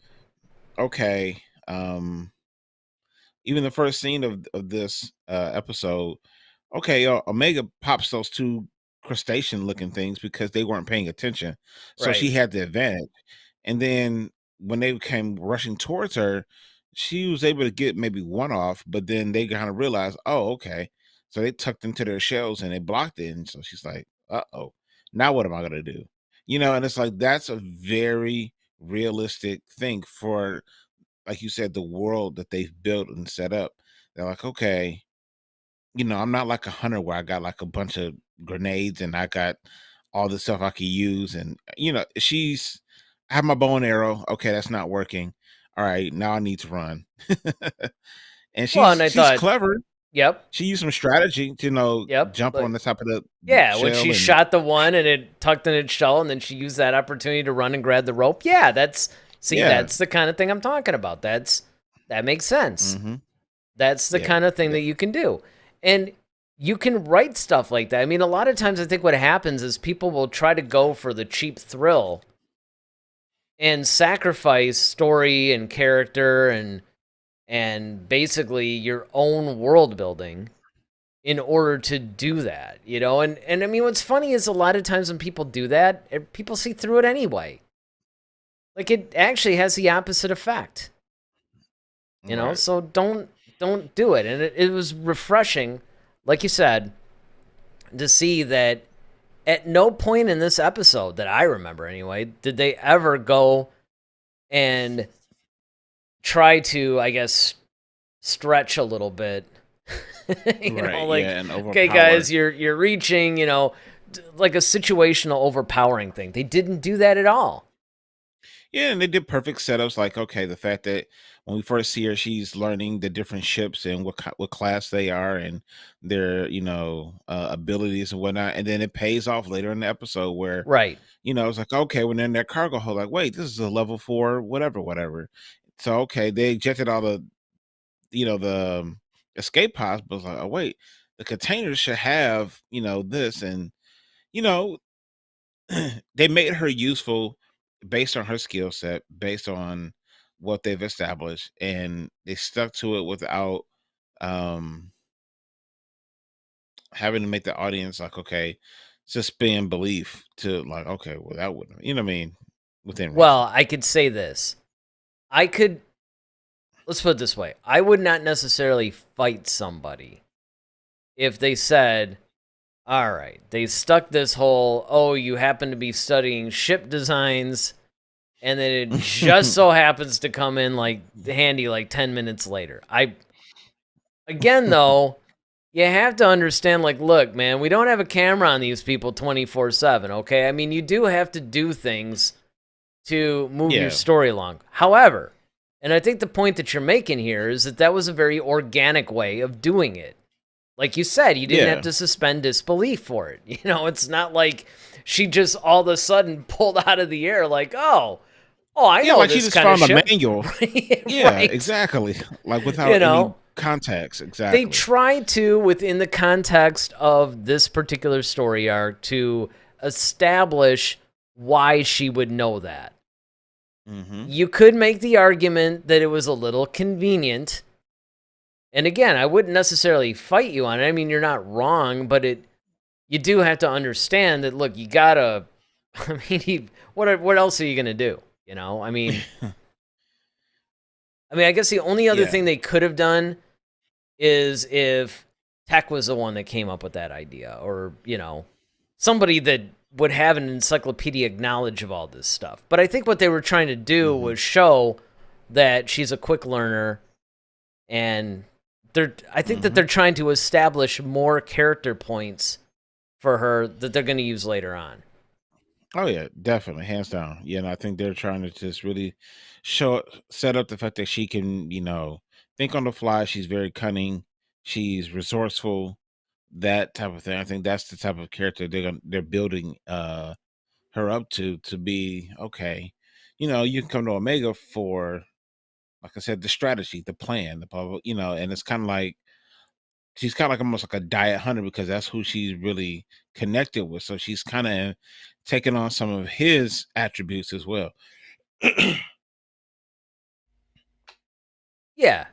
okay, even the first scene of this episode, okay, Omega pops those two crustacean looking things because they weren't paying attention. So Right. she had the advantage. And then when they came rushing towards her, she was able to get maybe one off, but then they kind of realized, oh, okay. So they tucked into their shells and they blocked it. And so she's like, uh-oh, now what am I gonna do? And it's like that's a very realistic thing for, like you said, the world that they've built and set up. They're like, okay, I'm not like a hunter where I got like a bunch of grenades and I got all the stuff I could use. And I have my bow and arrow. Okay, that's not working. All right, now I need to run. And Well, and I she's thought, clever. yep, She used some strategy to yep. jump on Like, the top of the yeah, when shell she and shot the one and it tucked in its shell, and then she used that opportunity to run and grab the rope. Yeah, yeah. that's the kind of thing I'm talking about. That makes sense. Hmm. That's the Yeah. kind of thing that you can do. And you can write stuff like that. I mean, a lot of times I think what happens is people will try to go for the cheap thrill and sacrifice story and character and basically your own world building in order to do that, you know? And I mean, what's funny is a lot of times when people do that, people see through it anyway. Like, it actually has the opposite effect, you know? Right. So don't do it. And it was refreshing, like you said, to see that at no point in this episode that I remember anyway did they ever go and try to, I guess, stretch a little bit. Right. Like, Yeah. And okay, overpower. guys, you're reaching, like a situational overpowering thing. They didn't do that at all. Yeah, and they did perfect setups. Like, okay, the fact that when we first see her, she's learning the different ships and what class they are and their abilities and whatnot, and then it pays off later in the episode where Right. it's like, okay, when they're in their cargo hold, like, wait, this is a level 4, whatever, whatever. So okay, they ejected all the escape pods, but it's like, oh wait, the containers should have this, and you know they made her useful based on her skill set, based on what they've established, and they stuck to it without um having to make the audience like, okay, suspend belief to like, okay, well that wouldn't, what I mean, within reason. Well, I could say this. I could Let's put it this way. I would not necessarily fight somebody if they said, all right, they stuck this whole, oh, you happen to be studying ship designs, and then it just so happens to come in like handy like 10 minutes later. Again, though, you have to understand, like, look, man, we don't have a camera on these people 24/7, okay? I mean, you do have to do things to move your Yeah. story along. However, and I think the point that you're making here is that was a very organic way of doing it. Like you said, you didn't have Yeah. to suspend disbelief for it. It's not like she just all of a sudden pulled out of the air like, oh, I Yeah, know like she this just kind of found a ship. manual. Yeah, Right. exactly. Like You without any know, context. they Exactly. try to, within the context of this particular story arc, to establish why she would know that. Hmm. You could make the argument that it was a little convenient. And again, I wouldn't necessarily fight you on it. I mean, you're not wrong, but you do have to understand that, look, you gotta, I mean, what else are you gonna do? I guess the only other Yeah. thing they could have done is if Tech was the one that came up with that idea, or, somebody that would have an encyclopedic knowledge of all this stuff. But I think what they were trying to do Hmm. was show that she's a quick learner and I think that they're trying to establish more character points for her that they're going to use later on. Oh yeah, definitely, hands down. Yeah, and I think they're trying to just really set up the fact that she can, think on the fly. She's very cunning. She's resourceful. That type of thing. I think that's the type of character they're building her up to be okay. You can come to Omega for, like I said, the strategy, the plan, the blah, blah, and it's kind of like she's kind of like almost like a diet hunter because that's who she's really connected with. So she's kind of taking on some of his attributes as well. Yeah.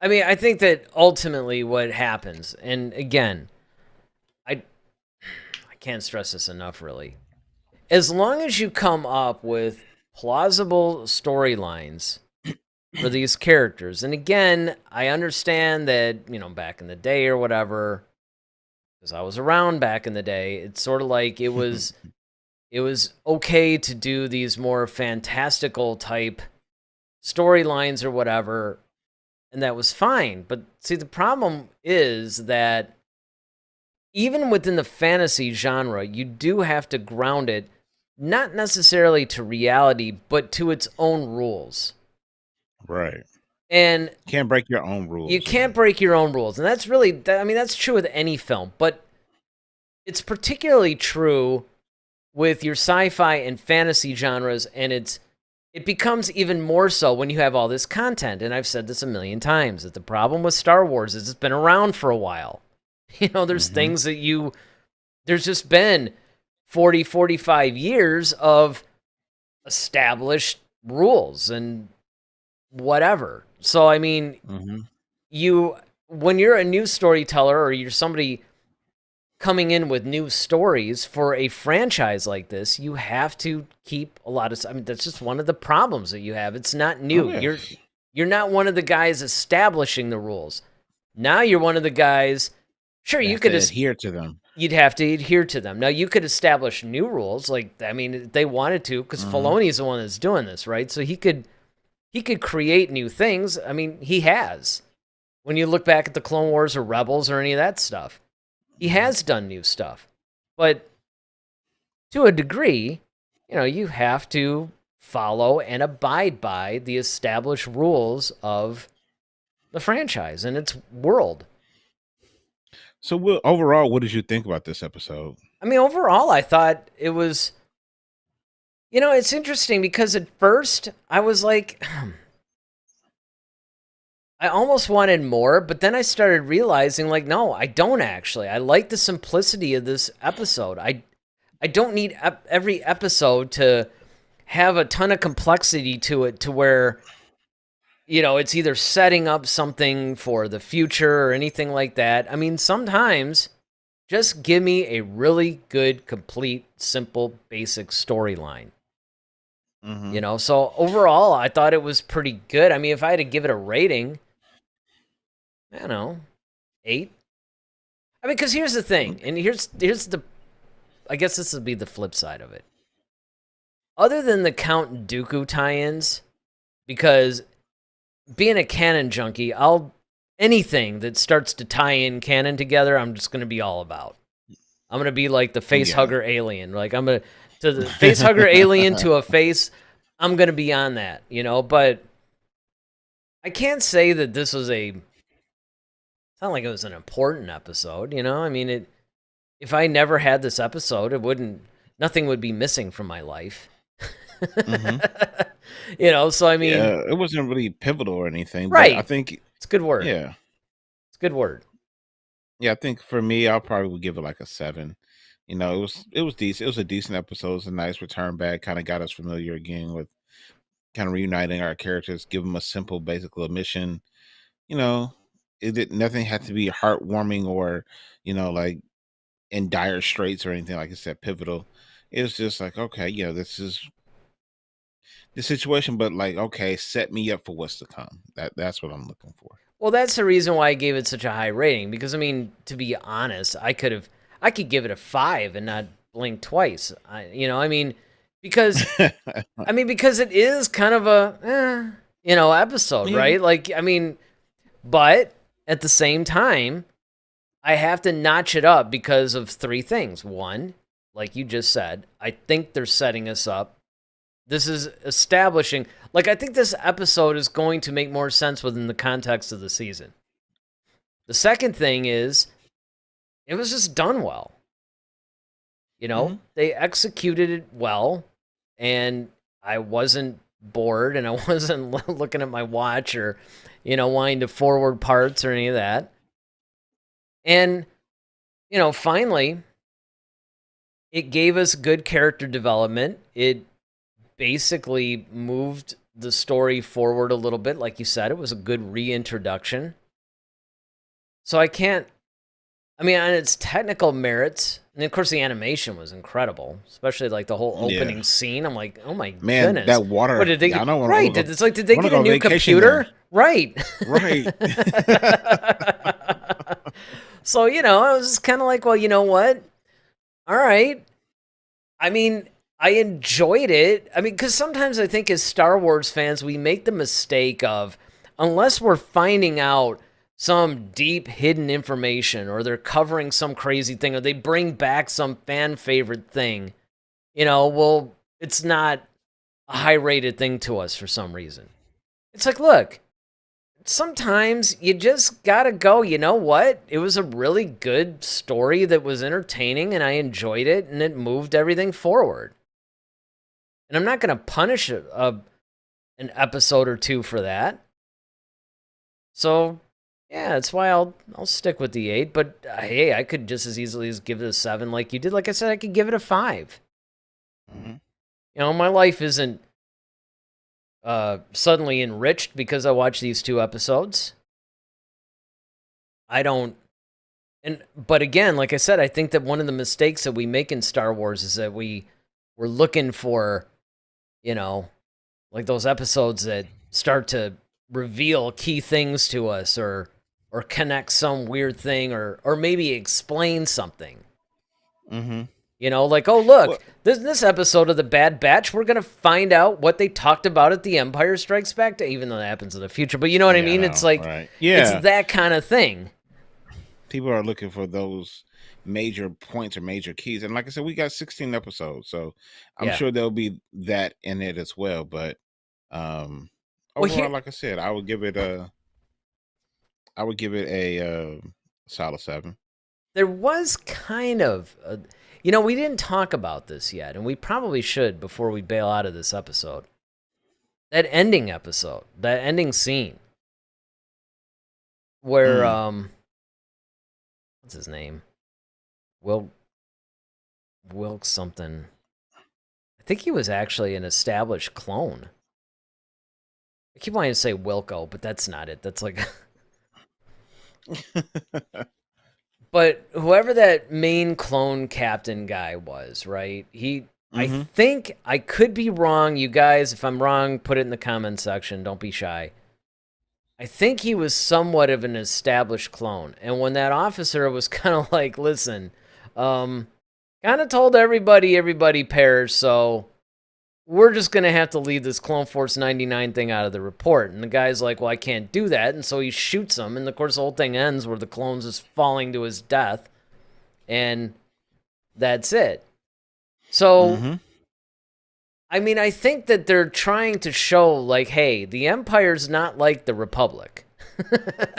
I mean, I think that ultimately what happens, and again, I can't stress this enough, really. As long as you come up with plausible storylines for these characters, and again, I understand that, back in the day or whatever, because I was around back in the day, it's sort of like it was okay to do these more fantastical type storylines or whatever, and that was fine. But see, the problem is that even within the fantasy genre, you do have to ground it not necessarily to reality, but to its own rules. Right. And can't break your own rules. You can't break your own rules. And that's really, that's true with any film, but it's particularly true with your sci-fi and fantasy genres, and it becomes even more so when you have all this content. And I've said this a million times, that the problem with Star Wars is it's been around for a while. There's things that there's just been 40, 45 years of established rules and whatever. So, I mean, when you're a new storyteller or you're somebody coming in with new stories for a franchise like this, you have to keep a lot of, that's just one of the problems that you have. It's not new. Oh, yeah. You're not one of the guys establishing the rules. Now you're one of the guys. Sure, you could adhere to them. You'd have to adhere to them. Now, you could establish new rules, if they wanted to, because Filoni's the one that's doing this, right? So he could create new things. I mean, he has. When you look back at the Clone Wars or Rebels or any of that stuff, he has done new stuff. But to a degree, you have to follow and abide by the established rules of the franchise and its world. So overall, what did you think about this episode? I mean, overall, I thought it was, it's interesting because at first I was like, I almost wanted more, but then I started realizing, no, I don't actually. I like the simplicity of this episode. I don't need every episode to have a ton of complexity to it to where, it's either setting up something for the future or anything like that. I mean, sometimes just give me a really good, complete, simple, basic storyline. So overall, I thought it was pretty good. I mean, if I had to give it a rating, I don't know, 8. I mean, because here's the thing, and here's the, I guess this would be the flip side of it. Other than the Count Dooku tie-ins, because being a canon junkie, anything that starts to tie in canon together, I'm just going to be all about. I'm going to be like the face hugger alien. To the face hugger alien to a face, I'm going to be on that, but I can't say that this was it's not like it was an important episode, I mean, if I never had this episode, nothing would be missing from my life. So I mean, it wasn't really pivotal or anything, right? But I think it's a good word. Yeah, it's a good word. Yeah, I think for me, I'll probably give it like a 7. It was decent. It was a decent episode. It was a nice return back. Kind of got us familiar again with kind of reuniting our characters. Give them a simple, basic little mission. Nothing had to be heartwarming or like in dire straits or anything. Like I said, pivotal. It was just like, okay, this is the situation, but okay, set me up for what's to come. That's what I'm looking for. Well, that's the reason why I gave it such a high rating, because I mean, to be honest, I could give it a 5 and not blink twice. Because because it is kind of a episode, right? But at the same time, I have to notch it up because of three things. One, like you just said, I think they're setting us up. This is establishing, like, I think this episode is going to make more sense within the context of the season. The second thing is, it was just done well. You know, they executed it well, and I wasn't bored, and I wasn't looking at my watch or, wanting to forward parts or any of that. And, finally, it gave us good character development. It basically moved the story forward a little bit. Like you said, it was a good reintroduction. So on its technical merits, and of course the animation was incredible, especially like the whole opening scene. I'm like, oh my goodness. That water. What did they get? Right. Did they get a new computer? There. Right. Right. So, I was just kind of like, well, you know what? All right. I mean, I enjoyed it. I mean, because sometimes I think as Star Wars fans, we make the mistake of, unless we're finding out some deep hidden information, or they're covering some crazy thing, or they bring back some fan favorite thing, well, it's not a high rated thing to us for some reason. It's like, look, sometimes you just gotta go, you know what? It was a really good story that was entertaining, and I enjoyed it, and it moved everything forward. And I'm not gonna punish an episode or two for that. So, yeah, that's why I'll stick with the 8. But hey, I could just as easily as give it a 7, like you did. Like I said, I could give it a 5. My life isn't suddenly enriched because I watched these 2 episodes. But again, like I said, I think that one of the mistakes that we make in Star Wars is that we're looking for, like those episodes that start to reveal key things to us, or connect some weird thing, or maybe explain something. Like, oh, look, this episode of The Bad Batch, we're going to find out what they talked about at The Empire Strikes Back, even though that happens in the future. But you know what I mean? It's like, it's that kind of thing. People are looking for those major points or major keys. And like I said, we got 16 episodes, so I'm sure there'll be that in it as well. But overall, like I said, I would give it a solid 7. There was kind of we didn't talk about this yet, and we probably should before we bail out of this episode. That ending scene where what's his name? Wilk something. I think he was actually an established clone. I keep wanting to say Wilco, but that's not it. That's like But whoever that main clone captain guy was, right? I think, I could be wrong. You guys, if I'm wrong, put it in the comment section. Don't be shy. I think he was somewhat of an established clone. And when that officer was kind of like, listen, kind of told everybody perished, so we're just going to have to leave this Clone Force 99 thing out of the report. And the guy's like, well, I can't do that. And so he shoots him. And of course, the whole thing ends where the clone's just falling to his death. And that's it. So, I mean, I think that they're trying to show, like, hey, the Empire's not like the Republic.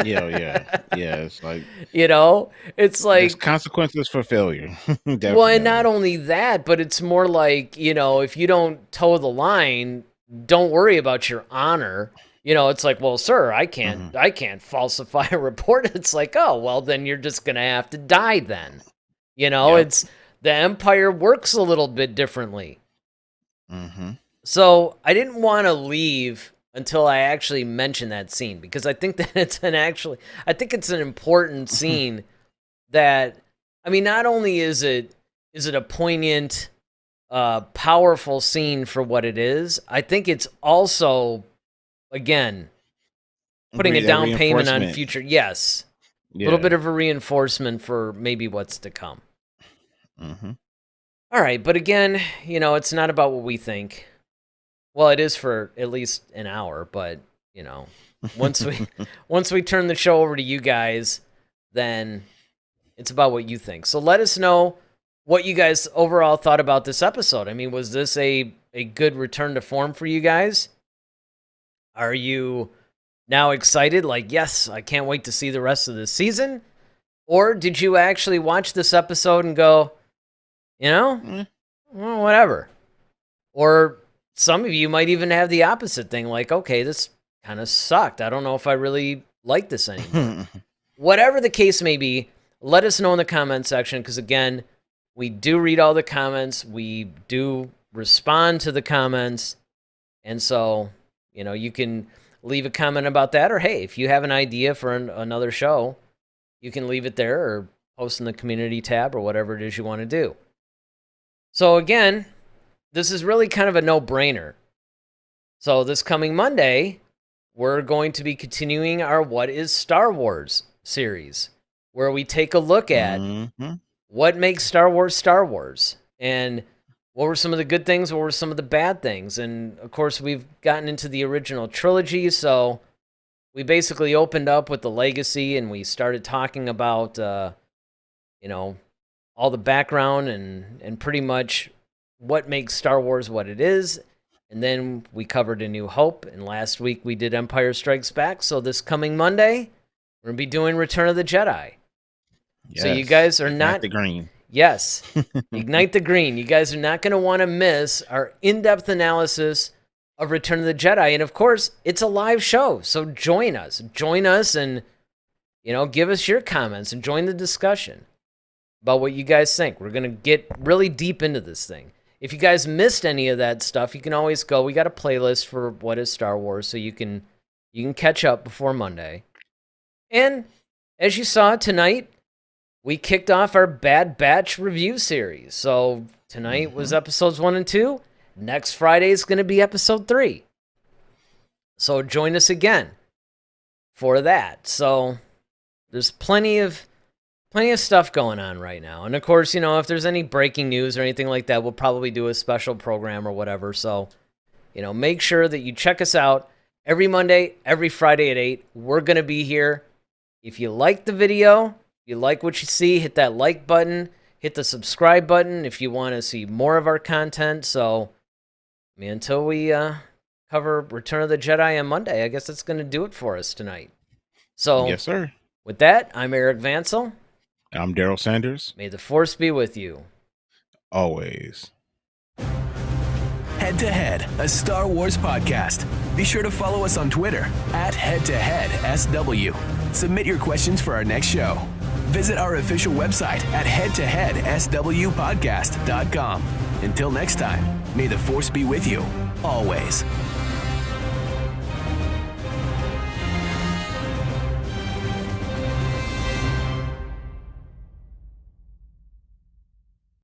Yeah. It's like, it's like there's consequences for failure. Well, and not only that, but it's more like, if you don't toe the line, don't worry about your honor. It's like, well, sir, I can't falsify a report. It's like, oh, well, then you're just gonna have to die then. It's the Empire works a little bit differently. So I didn't want to leave until I actually mentioned that scene, because I think that it's an important scene that, I mean, not only is it a poignant, powerful scene for what it is, I think it's also, again, putting a down payment on future. Yes. A little bit of a reinforcement for maybe what's to come. All right. But again, it's not about what we think. Well, it is for at least an hour, but, once we turn the show over to you guys, then it's about what you think. So let us know what you guys overall thought about this episode. I mean, was this a good return to form for you guys? Are you now excited? Like, yes, I can't wait to see the rest of the season? Or did you actually watch this episode and go, well, whatever? Or some of you might even have the opposite thing, like, okay, this kind of sucked. I don't know if I really like this anymore. Whatever the case may be, let us know in the comment section, because again, we do read all the comments. We do respond to the comments. And so, you can leave a comment about that. Or, hey, if you have an idea for another show, you can leave it there or post in the community tab or whatever it is you want to do. So again, this is really kind of a no-brainer. So this coming Monday, we're going to be continuing our What is Star Wars series, where we take a look at what makes Star Wars, and what were some of the good things, what were some of the bad things. And of course, we've gotten into the original trilogy, so we basically opened up with the legacy, and we started talking about all the background and pretty much what makes Star Wars what it is. And then we covered A New Hope, and last week we did Empire Strikes Back. So this coming Monday, we're going to be doing Return of the Jedi. Yes. So you guys are Ignite the green. Yes. Ignite the green. You guys are not going to want to miss our in-depth analysis of Return of the Jedi. And of course, it's a live show. So join us. Join us and, give us your comments and join the discussion about what you guys think. We're going to get really deep into this thing. If you guys missed any of that stuff, you can always go. We got a playlist for What is Star Wars, so you can catch up before Monday. And as you saw tonight, we kicked off our Bad Batch review series. So tonight was episodes 1 and 2. Next Friday is going to be episode 3. So join us again for that. So there's plenty of stuff going on right now. And of course, if there's any breaking news or anything like that, we'll probably do a special program or whatever. So, make sure that you check us out every Monday, every Friday at 8. We're going to be here. If you like the video, if you like what you see, hit that like button, hit the subscribe button if you want to see more of our content. So, until we cover Return of the Jedi on Monday, I guess that's going to do it for us tonight. So, yes, sir. With that, I'm Eric Vansel. I'm Daryl Sanders. May the Force be with you. Always. Head to Head, a Star Wars podcast. Be sure to follow us on Twitter @HeadToHeadSW. Submit your questions for our next show. Visit our official website at headtoheadswpodcast.com. Until next time, may the Force be with you, always.